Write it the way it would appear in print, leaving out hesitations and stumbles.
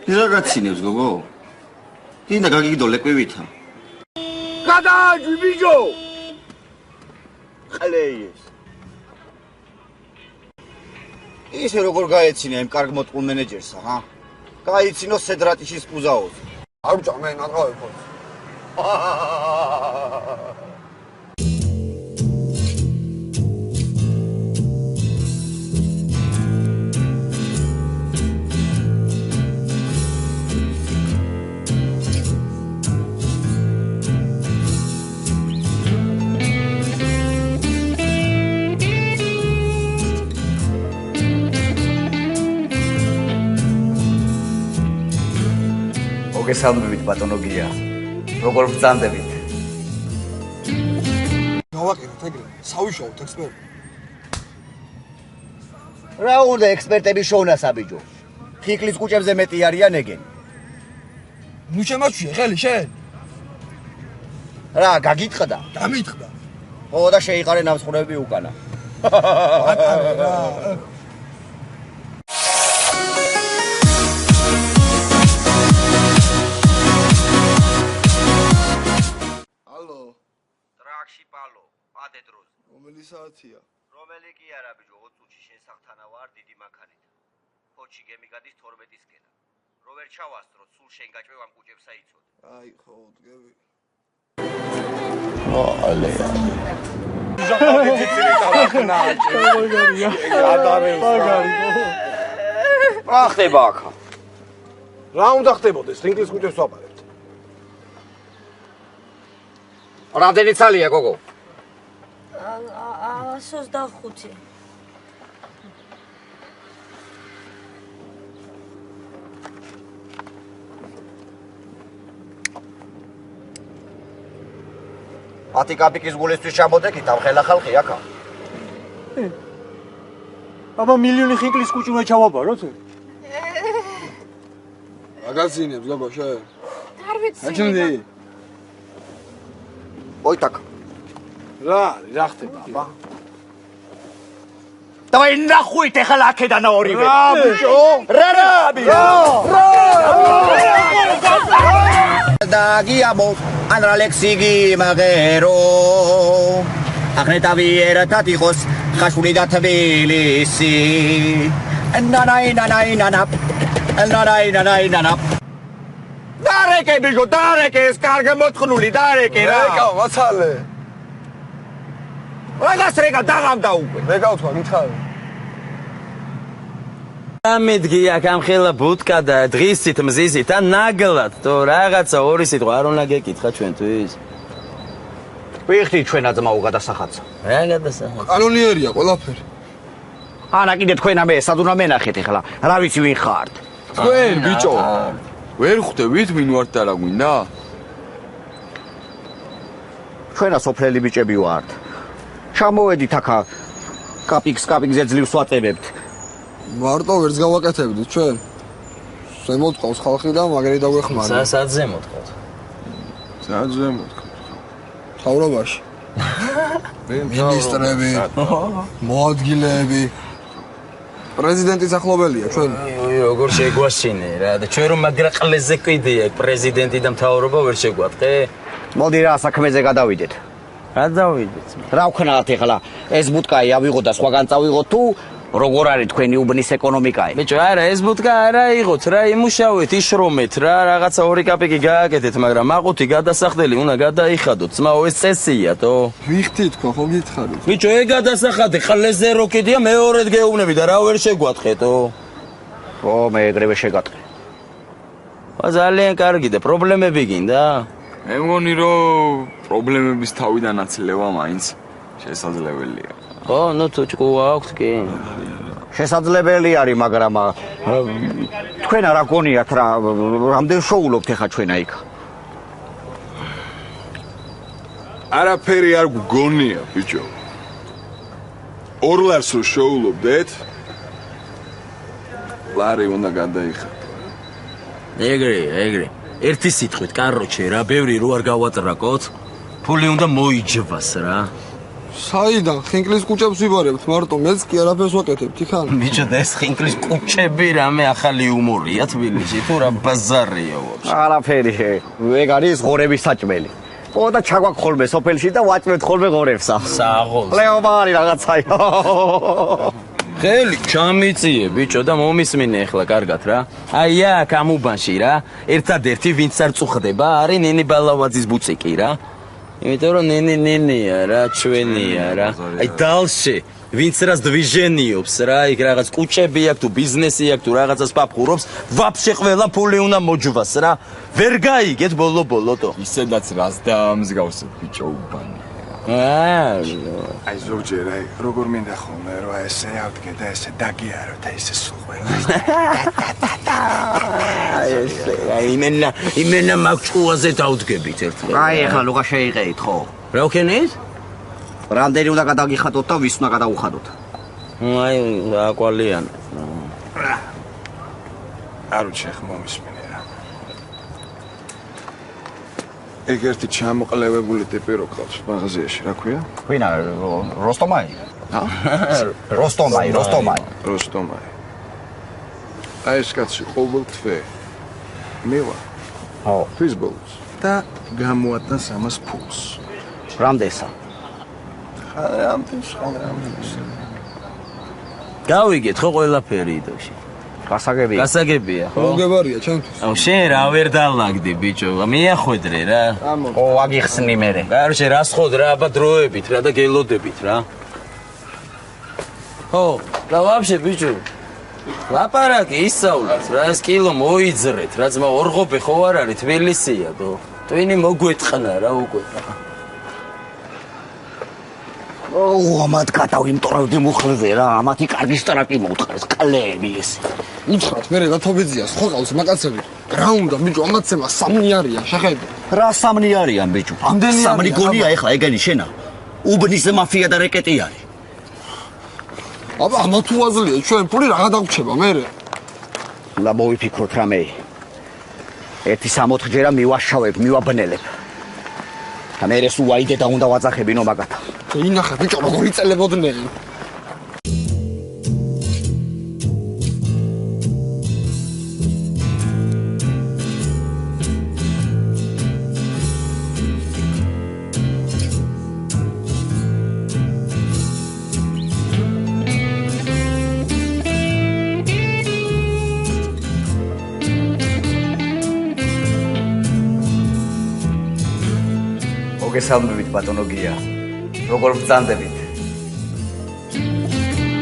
ის რაღაცინებს გოგო? დინდა გაგიგდო ლეკვივითა. გადააჯვი ბიჭო! ყლეიეს. ისე როგორ გაეცინე იმ კარგ მოტყულ მენეჯერსა, ჰა? გაიცინო სედრატიშის პუზაოს. არ ვჭამე ნატყავებს. მოგესალმებით ბატონო გია. როგორ ბრძანდებით? გავაკეთეთ ეგრე, სავიშაოთ ექსპერტი. რა უნდა ექსპერტების შოვნა საბიჯო? ფიქლის კუჭებზე მეტი არიან ეგენი. ნუ შემოჩვიე ხელი შენ. რა გაგიტყდა? დამიტყდა. ო და შეიყარე ნამსხვრევები უკანა. რომელი საათია? რომელი კი არა ბიჭო, 20 წუთში შენ სახთანა ვარ დიდი მანქანით. ფოჩი გემიგადის 12-ისკენა. რო ვერ ჩავასწრო, სულ შენ გაჭვევ ამ კუჭებს აიცოდ. აი, ხო, დგები. ალეა. რა ხდება აქ? რა უნდა ხდებოდეს? რინგლის კუჭებს ვაპარებთ. რამდენი ცალია გოგო? 125. ათი კაპიკის გულისთვის ჩამოდეკით ამ ხელა ხალხი აქა. აბა მილიონი ხინკლის კუჭი უნდა ჩავაბაროთ? მაგაზინებს გოგო შენ. არ ვიცი. აჩუნდი. ოიტაკ. რა ხდება აბა? დავაი ნახუით ეხლა აქედან ორივე. რა ბიჭო? რა ბიჭო? დაგიამო ანრალექსიგი მაგერო აღნეტავი ერთად იყოს ხაშური და თბილისი ნანაი დარეკე ბიჭო დარეკე ეს კარგი მოთხნული დარეკე რა რეკავ მაცალე რაგას რეკა დაღამდა უკვე რეკავ თქვა მითხარი ამედგია გამხელა ბუტკა და დღისით მზისით ან ნაგლად თუ რაღაცა ორი სიტყვა არ უნდა გეკითხა ჩვენთვის ვიხდი ჩვენა ძმაო გადასახადს რა გადასახადს კანონიერია ყველაფერი ანა კიდე თქვენა მე სადუნა მენახეთ ეხლა რა ვიცი ვინ ხართ თქვენ ბიჭო ვერ ხვდებით ვინ ვართ და რა გვინდა ჩვენა სოფლელი ბიჭები ვართ ჩამოვედით აქა კაპიკზე ძლივს ვაწებებთ მარტო ვერც გავაკეთებდით ჩვენ ზემოთ ყავს ხალხი და მაგერი დაგვეხმარა სად ზემოთ ყავს სად ზემოთ თავრობაში მინისტრები მოადგილეები პრეზიდენტის ახლობელია ჩვენ როგორ შეგვაშინე რა და ჩვენ რომ მაგრა ყლეზე კიდია პრეზიდენტი და მთავრობა ვერ შეგვატყე მოდი რა საქმეზე გადავიდეთ რა დავიდეთ რა ვქნათ ეხლა ეს ბუტკაი ავიღოთ და სხვაგან წავიღოთ თუ როგორ არის თქვენი უბნის ეკონომიკაი? ბიჭო, არა, ეს ბუტკა არა იყოთ, რა იმუშავეთ, იშრომეთ, რა რაღაცა 2 კაპიკი გააკეთეთ, მაგრამ აყუთი გადასახდელი უნდა გადაიხადოთ. ძმაო, ეს წესია, თო? ვიხდი თქვა, ხო გითხარით? ბიჭო, ეგ გადასახადი ყლეზე რო კიდია, მეორედ გეუბნები და რა ვერ შეგვატყეთო? ხო, მე ეგრევე შეგატყე. ძალიან კარგი და პრობლემები გინდა? მე მგონი რომ პრობლემების თავიდან აცილება მაინც შესაძლებელია. ხო, ნუ თუ ჭკუა აქვს კი. შესაძლებელი არის, მაგრამ თქვენ არა გონიათ რა, რამდენ შოულობთ ახლა ჩვენა იქ? არაფერი არ გგონია, ბიჭო. ორლარს რო შოულობდეთ? ლარი უნდა გადაიხადო. ეგრე. ერთი სიტყვით, კაროჩე რა, ბევრი რო არ გავატრაკოთ, ფული უნდა მოიჯვას რა. საიდან ხინკლის კუჭებს ვიბარებთ მარტო მეც კი არაფერს ვაკეთებ თიქან ბიჭო და ეს ხინკლის კუჭები რამე ახალი იუმორია თბილისში თუ რა ბაზარია ვაფშე არაფერი ეგ არის ღორების საჭმელი და ჩაგვაქვს ხოლმე სოფელში და ვაჭმევთ ხოლმე ღორებსა საღოლს ლეობა არის რაღაცაი ხელი ჩამიწიე ბიჭო და მომისმინე ახლა კარგად რა აი აქ ამ უბანში რა ერთადერთი ვინც არ წუხდება არის ნინი ბალავაძის ბუციკი რა იმიტომ რომ ნინია რა ჩვენია რა აი დალში ვინც რას დვიჟენიობს რა იქ რაღაც კუჭები აქვს თუ ბიზნესი აქვს თუ რაღაცას პაპხურობს ვაფშე ყველა ფული უნდა მოჯვას რა ვერ გაიგეთ ბოლო-ბოლოტო ისედაც რას დაამსგავსებ ბიჭო უბანი აი ზოგჯერ აი როგორ მინდა ხოლმე რომ ესე ავდგე და ესე დაგიარო და ესე სულ ყველა აი იმენა მაგჭუაზე დავდგებით ერთხელ აი ახლა ლუღა შეიყეით ხო რა ვქენით რამდენი უნდა გადაგიხადოთ და ვის უნდა გადაუხადოთ აი აკვალიან არ უჩეხ მომისმინე რა ეგ ერთი ჩამოყლევებული ტიპი რო ყავს მაღაზიაში რა ქვია ვინა როსტომაი როსტომაი აი ეს კაცი ყოველ თვე მევა ხო თვის ბოლოს და გამოატანს ამას ფულს რამდენსა გავიგეთ ხო ყველაფერი იდოში გასაგებია ხო მოგებარია ჩემთვის აუ შენ რა ვერ დალაგდი ბიჭო მიახვედრე რა ო აგიხსნი მე გარშე რა სხოდ რა აბა დროებით რა და გელოდებით რა ხო და ვაფშე ბიჭო ლაპარაკი ისწავლეთ რა ეს კილო მოიძრეთ რა ძმა ორღობე ხო არ არის თბილისია დო ტვინი მოგვეწყნა რა უკვე ამათ გადავიმტორებდი მუხლზე რა ამათი კარგი სტრაპი მოუთხარეს კლები ეს უთხრათ მე რათობიძიას ხო ყავს მაკაცები რა უნდა ბიჭო ამაცემა სამნი არიან შეხედე რა სამნი არიან ბიჭო სამნი გონია ეხლა ეგენი შენა უბნის მაფია და რეკეტი არის აბა ამათ უაზლია ჩვენ ფული რა გადაგვრჩება მე უნდა მოვიფიქროთ რამე ერთი 60 ჯერა მივაშავებ მივაბნელებ და მე ეს უაიდე და უნდა ვაძახებინო მაგათა ინახა ბიჭო როგორ იწელებოდნენ მოგესალმებით ბატონო გია როგორ ბრძანდებით